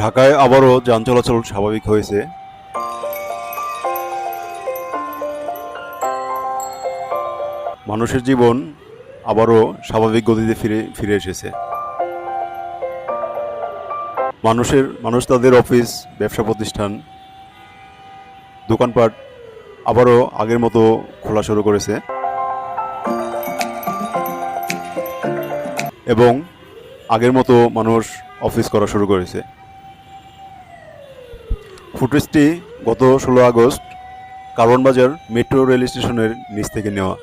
ঢাকায় আবারও যান চলাচল স্বাভাবিক হয়েছে। মানুষের জীবন আবারও স্বাভাবিক গতিতে ফিরে এসেছে। মানুষ তাদের অফিস, ব্যবসা প্রতিষ্ঠান, দোকানপাট আবারও আগের মতো খোলা শুরু করেছে এবং আগের মতো মানুষ অফিস করা শুরু করেছে। ফুটেজটি গত 16 আগস্ট কারওয়ান বাজার মেট্রো রেল স্টেশনের নিচ থেকে নেওয়া।